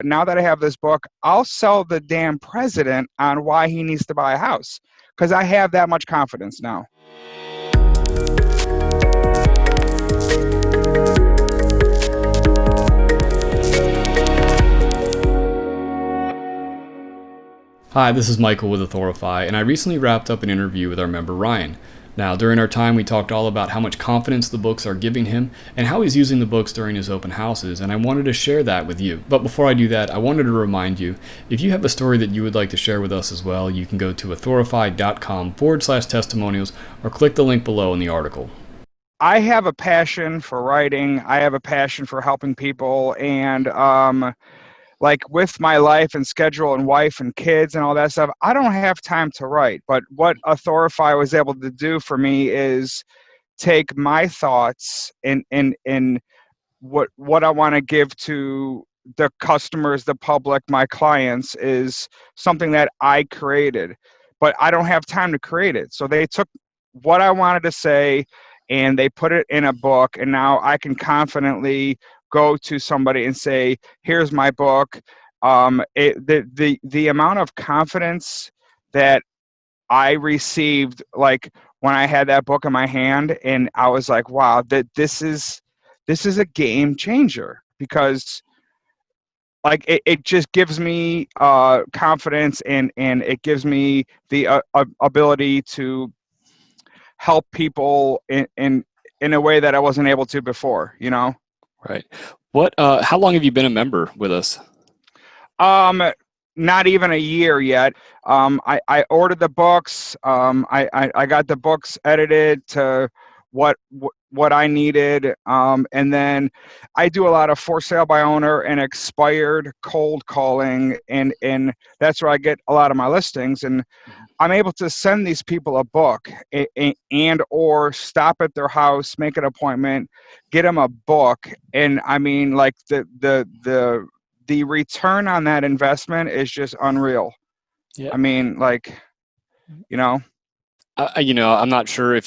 now that I have this book, I'll sell the damn president on why he needs to buy a house, because I have that much confidence now. Hi, this is Michael with Authorify, and I recently wrapped up an interview with our member Ryan. Now, during our time, we talked all about how much confidence the books are giving him and how he's using the books during his open houses, and I wanted to share that with you. But before I do that, I wanted to remind you, if you have a story that you would like to share with us as well, you can go to authorify.com/testimonials or click the link below in the article. I have a passion for writing. I have a passion for helping people, and like with my life and schedule and wife and kids and all that stuff, I don't have time to write. But what Authorify was able to do for me is take my thoughts and what I want to give to the customers, the public, my clients, is something that I created, but I don't have time to create it. So they took what I wanted to say and they put it in a book, and now I can confidently go to somebody and say, here's my book. The amount of confidence that I received, like when I had that book in my hand, and I was like, wow, this is a game changer, because like it just gives me confidence, and it gives me the ability to help people in a way that I wasn't able to before, you know? Right. How long have you been a member with us? Not even a year yet. I ordered the books. I got the books edited to what I needed. And then I do a lot of for sale by owner and expired cold calling, and that's where I get a lot of my listings. And I'm able to send these people a book, and or stop at their house, make an appointment, get them a book. And I mean, like the return on that investment is just unreal. Yeah. I mean, like, you know, I'm not sure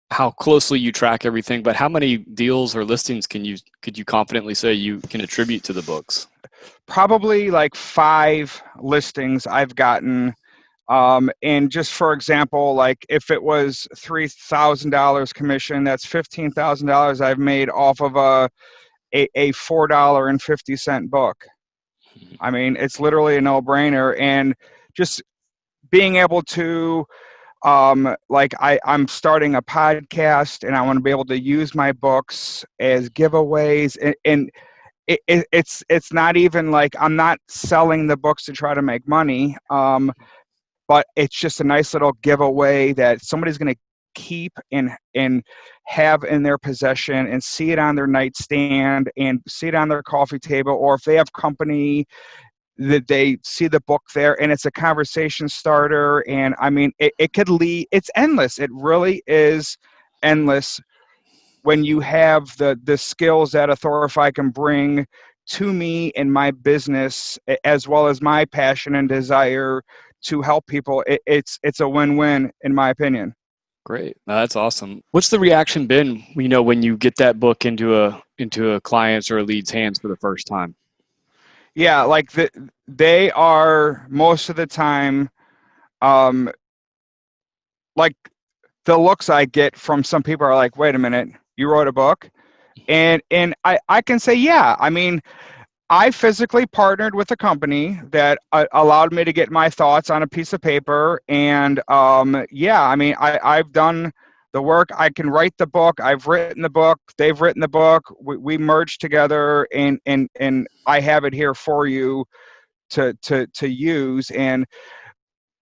how closely you track everything, but how many deals or listings could you confidently say you can attribute to the books? probably like 5 listings I've gotten. And just for example, like if it was $3,000 commission, that's $15,000 I've made off of a $4.50 book. I mean, it's literally a no-brainer. And just being able to, like I'm starting a podcast, and I want to be able to use my books as giveaways, and it's not even like I'm not selling the books to try to make money. But it's just a nice little giveaway that somebody's going to keep and have in their possession, and see it on their nightstand and see it on their coffee table, or if they have company, that they see the book there, and it's a conversation starter. And I mean, it could lead, it's endless. It really is endless when you have the skills that Authorify can bring to me in my business, as well as my passion and desire to help people. It's a win-win, in my opinion. Great. No, that's awesome. What's the reaction been, when you get that book into a client's or a lead's hands for the first time? Yeah, like they are most of the time, like the looks I get from some people are like, wait a minute, you wrote a book? And I can say, yeah. I mean, I physically partnered with a company that allowed me to get my thoughts on a piece of paper. And yeah, I mean, I've done the work. I can write the book. I've written the book. They've written the book. We merged together, and I have it here for you to use. And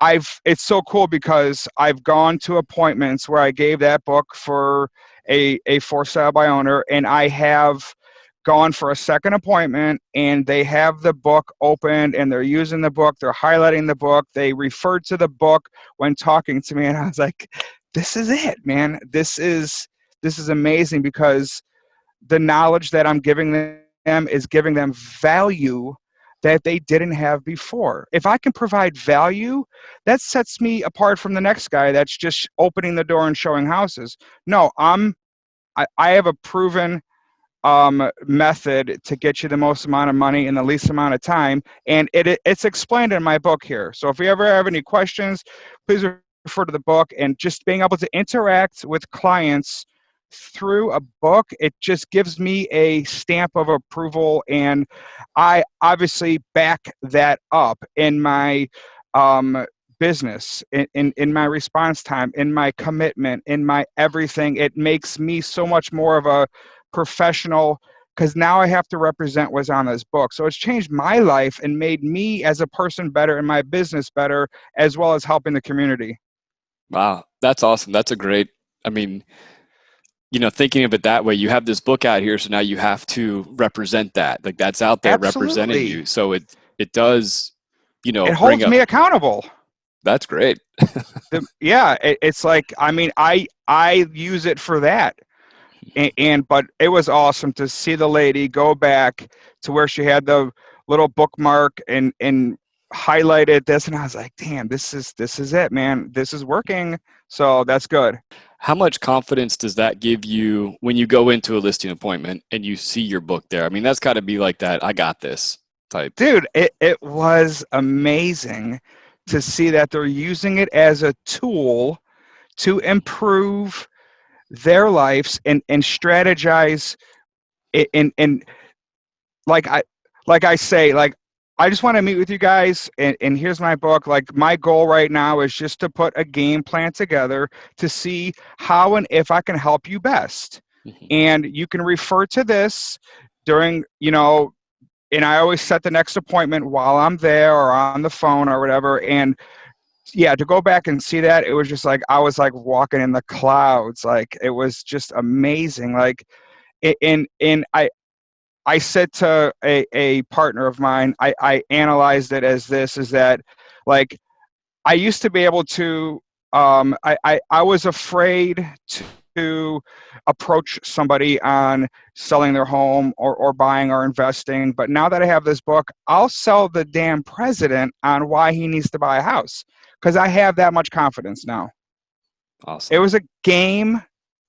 it's so cool, because I've gone to appointments where I gave that book for a for sale by owner, and I have gone for a second appointment, and they have the book opened and they're using the book, they're highlighting the book, they referred to the book when talking to me, and I was like, this is it, man. This is amazing, because the knowledge that I'm giving them is giving them value that they didn't have before. If I can provide value, that sets me apart from the next guy that's just opening the door and showing houses. No, I have a proven method to get you the most amount of money in the least amount of time. And it's explained in my book here. So if you ever have any questions, please refer to the book. And just being able to interact with clients through a book, it just gives me a stamp of approval. And I obviously back that up in my business, in my response time, in my commitment, in my everything. It makes me so much more of a professional, because now I have to represent what's on this book. So it's changed my life and made me as a person better and my business better, as well as helping the community. Wow, that's awesome. That's a great, I mean, thinking of it that way, you have this book out here, so now you have to represent that. Like that's out there representing Absolutely. you. So it does, It bring holds up. me accountable. That's great. Yeah, it's like, I mean, I use it for that. And but it was awesome to see the lady go back to where she had the little bookmark and highlighted this, and I was like, damn, this is it, man. This is working. So that's good. How much confidence does that give you when you go into a listing appointment and you see your book there? I mean, that's got to be like that, I got this type. Dude, it was amazing to see that they're using it as a tool to improve their lives and strategize and like I say, like, I just want to meet with you guys, and here's my book. Like, my goal right now is just to put a game plan together to see how and if I can help you best. Mhm. And you can refer to this during, and I always set the next appointment while I'm there or on the phone or whatever. And yeah, to go back and see that, it was just like I was like walking in the clouds. Like, it was just amazing. Like, and I said to a partner of mine, I analyzed it as this, is that, like, I used to be able to, I was afraid to approach somebody on selling their home or buying or investing. But now that I have this book, I'll sell the damn president on why he needs to buy a house, because I have that much confidence now. It Awesome. was a game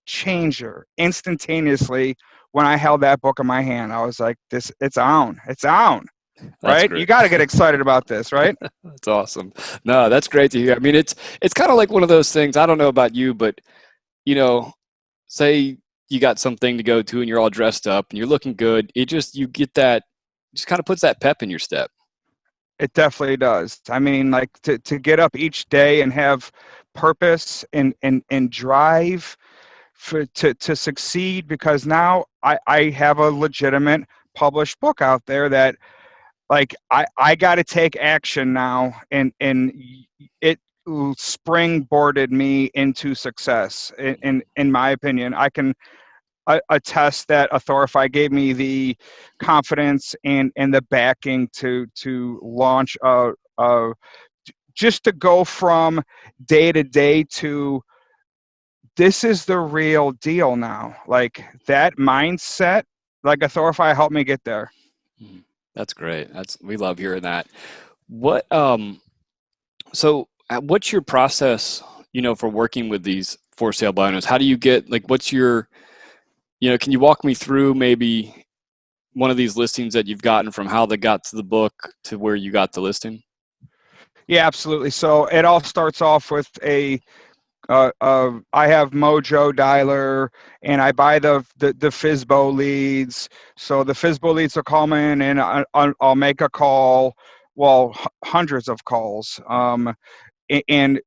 changer instantaneously when I held that book in my hand. I was like, this, it's on. It's on. That's Right? You great. got to get excited about this, right? That's awesome. No, that's great to hear. I mean, it's kind of like one of those things. I don't know about you, but you know, say you got something to go to and you're all dressed up and you're looking good. It just you get that just kind of puts that pep in your step. It definitely does. I mean, like, to get up each day and have purpose and drive to succeed, because now I have a legitimate published book out there that, like, I got to take action now, and it springboarded me into success. In my opinion, I can attest that Authorify gave me the confidence and the backing to launch a just to go from day to day to, this is the real deal now. Like, that mindset, like, Authorify helped me get there. Mhm. That's great. That's we love hearing that. What so what's your process, for working with these for sale by owners? How do you get like what's your, can you walk me through maybe one of these listings that you've gotten from how they got to the book to where you got the listing? Yeah, absolutely. So it all starts off with I have Mojo Dialer, and I buy the FISBO leads. So the FISBO leads will call me in, and I'll make a call. Well, hundreds of calls. And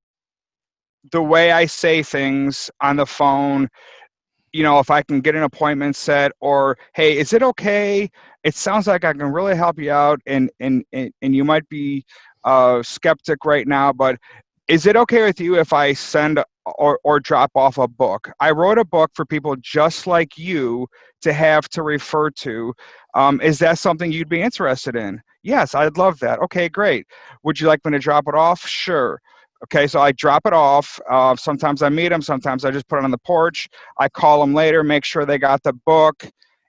the way I say things on the phone, if I can get an appointment set, or, hey, is it okay? It sounds like I can really help you out, and you might be skeptic right now, but is it okay with you if I send or drop off a book? I wrote a book for people just like you to have to refer to. Is that something you'd be interested in? Yes, I'd love that. Okay, great. Would you like me to drop it off? Sure. Okay, so I drop it off. Sometimes I meet them. Sometimes I just put it on the porch. I call them later, make sure they got the book,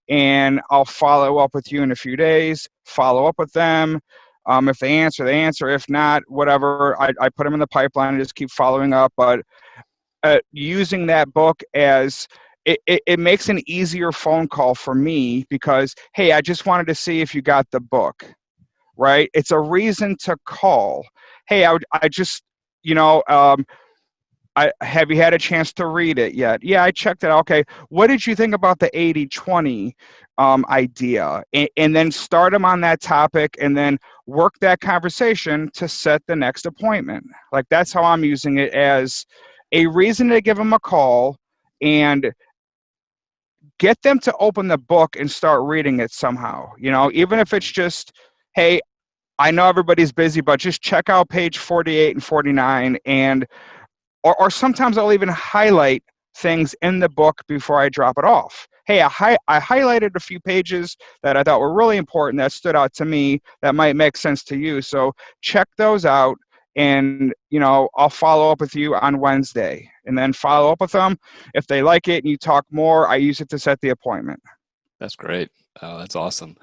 and I'll follow up with you in a few days, follow up with them. If they answer, they answer. If not, whatever, I put them in the pipeline and just keep following up. But using that book as it makes an easier phone call for me because, hey, I just wanted to see if you got the book, right? It's a reason to call. Hey, I just, you know, have you had a chance to read it yet? Yeah, I checked it out. Okay, what did you think about the 80/20 idea? And then start them on that topic and then work that conversation to set the next appointment. Like, that's how I'm using it, as a reason to give them a call and get them to open the book and start reading it somehow. Even if it's just, hey, I know everybody's busy, but just check out page 48 and 49, and or sometimes I'll even highlight things in the book before I drop it off. Hey, I highlighted a few pages that I thought were really important, that stood out to me, that might make sense to you. So check those out, and I'll follow up with you on Wednesday, and then follow up with them. If they like it and you talk more, I use it to set the appointment. That's great. Oh, that's awesome.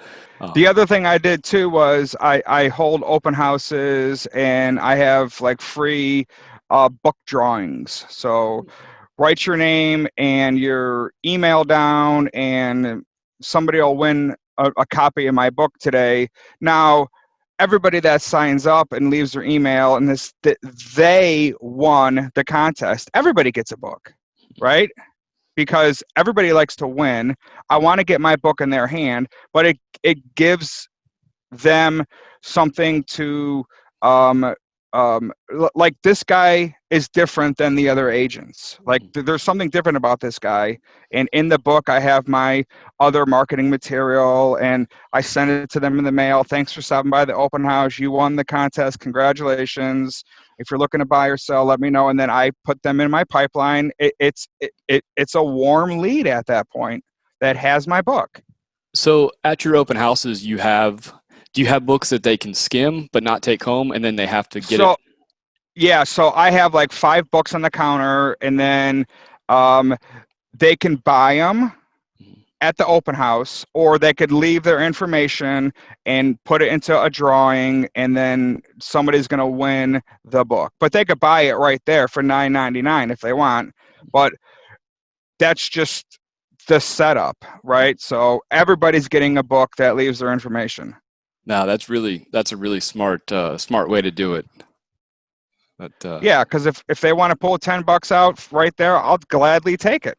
The other thing I did too was I hold open houses, and I have like free book drawings. So write your name and your email down, and somebody will win a copy of my book today. Now, everybody that signs up and leaves their email and they won the contest. Everybody gets a book, right? Because everybody likes to win. I want to get my book in their hand, but it gives them something to like, this guy is different than the other agents. Like, there's something different about this guy. And in the book, I have my other marketing material, and I send it to them in the mail. Thanks for stopping by the open house. You won the contest. Congratulations. If you're looking to buy or sell, let me know. And then I put them in my pipeline. It's a warm lead at that point that has my book. So at your open houses, do you have books that they can skim but not take home, and then they have to get it? Yeah, so I have like 5 books on the counter, and then they can buy them at the open house, or they could leave their information and put it into a drawing, and then somebody's going to win the book. But they could buy it right there for $9.99 if they want. But that's just the setup, right? So everybody's getting a book that leaves their information. No, that's a really smart way to do it. But Yeah, because if they want to pull $10 out right there, I'll gladly take it.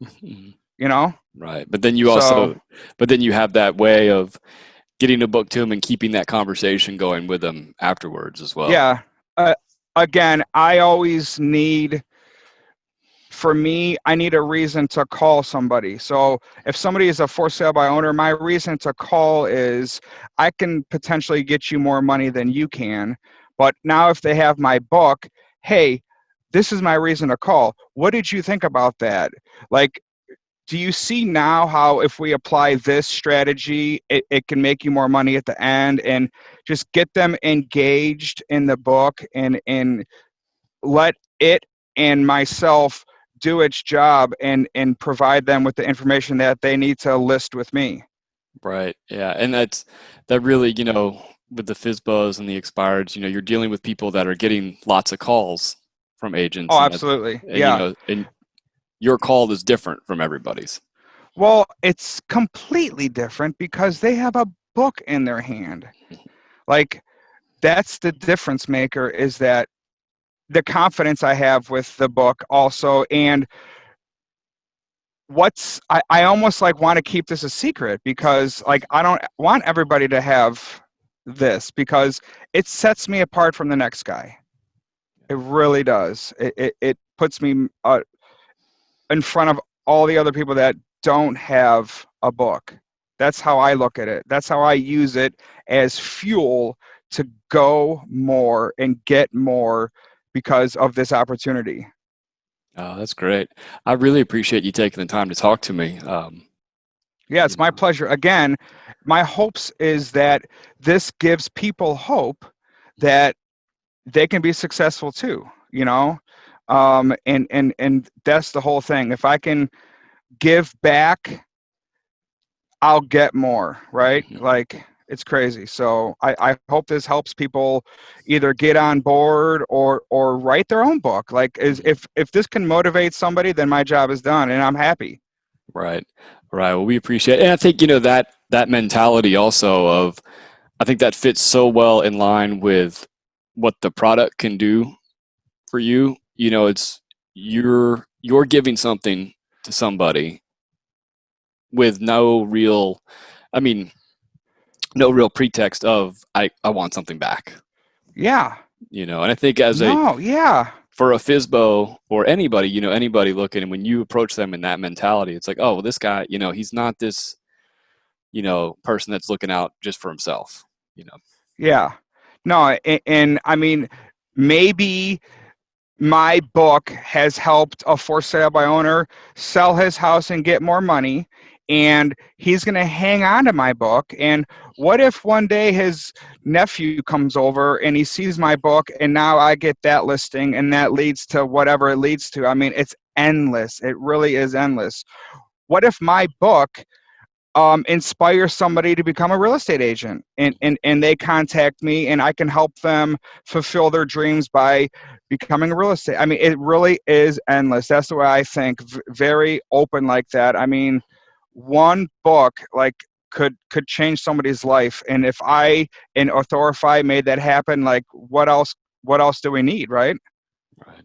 Right. But then you have that way of getting a book to them and keeping that conversation going with them afterwards as well. Yeah. Again, for me, I need a reason to call somebody. So if somebody is a for sale by owner, my reason to call is, I can potentially get you more money than you can. But now if they have my book, hey, this is my reason to call. What did you think about that? Like, do you see now how if we apply this strategy, it can make you more money at the end? And just get them engaged in the book, and let it and myself do its job, and provide them with the information that they need to list with me. Right. Yeah. And that really, with the FISBOs and the expireds, you're dealing with people that are getting lots of calls from agents. Oh, and absolutely. and Yeah. and your call is different from everybody's. Well, it's completely different because they have a book in their hand. Like, that's the difference maker, is that the confidence I have with the book also. And I almost like want to keep this a secret, because like, I don't want everybody to have this, because it sets me apart from the next guy. It really does. It puts me in front of all the other people that don't have a book. That's how I look at it. That's how I use it, as fuel to go more and get more because of this opportunity. Oh, that's great. I really appreciate you taking the time to talk to me. Yeah, it's my pleasure. Again, my hopes is that this gives people hope that they can be successful too, and that's the whole thing. If I can give back, I'll get more, right? Like, it's crazy. So I hope this helps people either get on board or write their own book. Like, if this can motivate somebody, then my job is done, and I'm happy. Right. Right. Well, we appreciate it. And I think, that mentality also of, I think that fits so well in line with what the product can do for you. It's you're giving something to somebody with no real, I mean, no real pretext of I want something back. Yeah. And I think No, yeah. for a FISBO or anybody, anybody looking, and when you approach them in that mentality, it's like, oh, well, this guy, he's not this, person that's looking out just for himself, you know. Yeah. No, and I mean, maybe my book has helped a for sale by owner sell his house and get more money, and he's going to hang on to my book. And what if one day his nephew comes over and he sees my book, and now I get that listing, and that leads to whatever it leads to? I mean, it's endless. It really is endless. What if my book inspire somebody to become a real estate agent, and they contact me, and I can help them fulfill their dreams by becoming a real estate? I mean, it really is endless. That's the way I think. Very open like that. I mean, one book like could change somebody's life. And if I and Authorify made that happen, like what else do we need, right? Right.